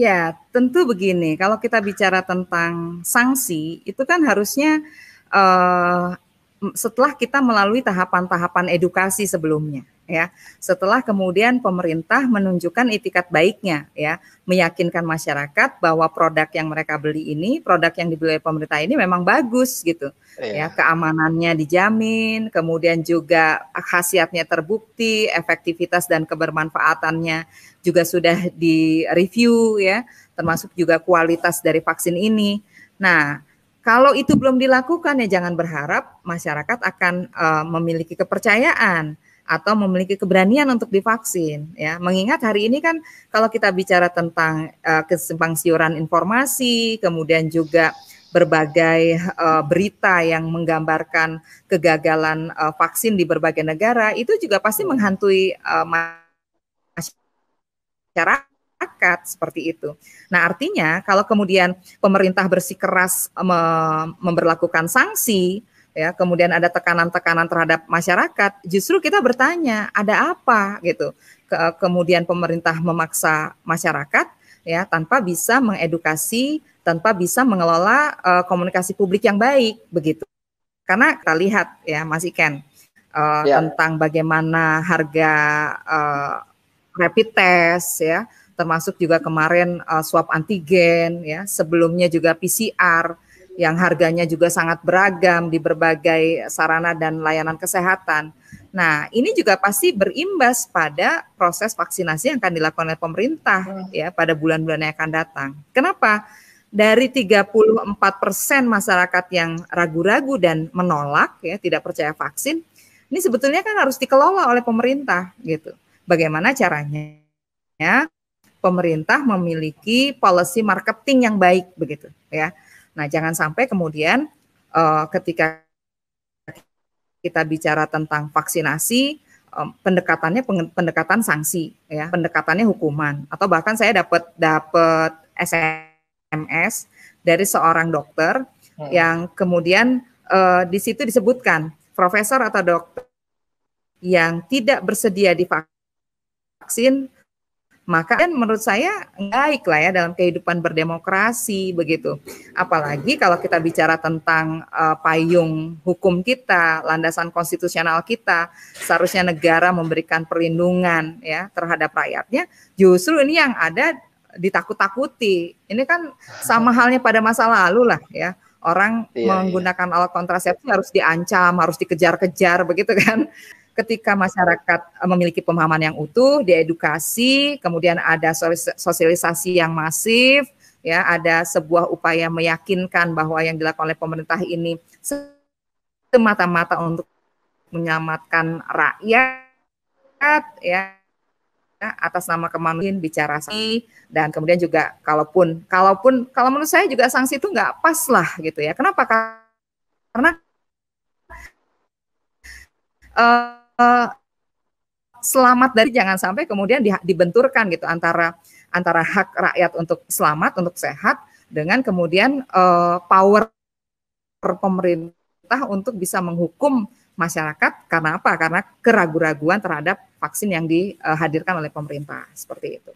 Ya, tentu begini, kalau kita bicara tentang sanksi, itu kan harusnya uh, setelah kita melalui tahapan-tahapan edukasi sebelumnya, ya. Setelah kemudian pemerintah menunjukkan itikat baiknya, ya, meyakinkan masyarakat bahwa produk yang mereka beli ini, produk yang dibeli oleh pemerintah ini memang bagus gitu, ya, Iya. keamanannya dijamin, kemudian juga khasiatnya terbukti, efektivitas dan kebermanfaatannya juga sudah direview ya, termasuk juga kualitas dari vaksin ini. Nah, kalau itu belum dilakukan ya jangan berharap masyarakat akan memiliki kepercayaan atau memiliki keberanian untuk divaksin ya. Mengingat hari ini kan kalau kita bicara tentang kesimpang siuran informasi, kemudian juga berbagai berita yang menggambarkan kegagalan vaksin di berbagai negara, itu juga pasti menghantui masyarakat seperti itu. Nah, artinya kalau kemudian pemerintah bersikeras memberlakukan sanksi, ya, kemudian ada tekanan-tekanan terhadap masyarakat, justru kita bertanya, ada apa gitu? Kemudian pemerintah memaksa masyarakat ya tanpa bisa mengedukasi, tanpa bisa mengelola komunikasi publik yang baik begitu. Karena kita lihat ya Mas Iken Ya. tentang bagaimana harga rapid test ya, termasuk juga kemarin swab antigen ya, sebelumnya juga PCR yang harganya juga sangat beragam di berbagai sarana dan layanan kesehatan. Nah, ini juga pasti berimbas pada proses vaksinasi yang akan dilakukan oleh pemerintah ya pada bulan-bulan yang akan datang. Kenapa? Dari 34% masyarakat yang ragu-ragu dan menolak ya, tidak percaya vaksin, ini sebetulnya kan harus dikelola oleh pemerintah gitu. Bagaimana caranya pemerintah memiliki policy marketing yang baik begitu ya. Nah, jangan sampai kemudian ketika kita bicara tentang vaksinasi pendekatannya pendekatan sanksi ya, pendekatannya hukuman atau bahkan saya dapat SMS dari seorang dokter yang kemudian di situ disebutkan profesor atau dokter yang tidak bersedia divaksin, maka kan menurut saya baik lah ya dalam kehidupan berdemokrasi begitu. Apalagi kalau kita bicara tentang payung hukum kita, landasan konstitusional kita, seharusnya negara memberikan perlindungan ya terhadap rakyatnya. Justru ini yang ada ditakut-takuti. Ini kan sama halnya pada masa lalu lah ya. Orang Iya, iya. menggunakan alat kontrasepsi harus diancam, harus dikejar-kejar begitu kan. Ketika masyarakat memiliki pemahaman yang utuh, diedukasi, kemudian ada sosialisasi yang masif, ya, ada sebuah upaya meyakinkan bahwa yang dilakukan oleh pemerintah ini semata-mata untuk menyelamatkan rakyat, ya, atas nama kemanusiaan bicara sanksi dan kemudian juga kalau menurut saya juga sanksi itu nggak pas lah gitu ya. Kenapa? Karena selamat dari jangan sampai kemudian dibenturkan gitu antara hak rakyat untuk selamat, untuk sehat dengan kemudian power pemerintah untuk bisa menghukum masyarakat karena apa? Karena keraguan-raguan terhadap vaksin yang dihadirkan oleh pemerintah seperti itu.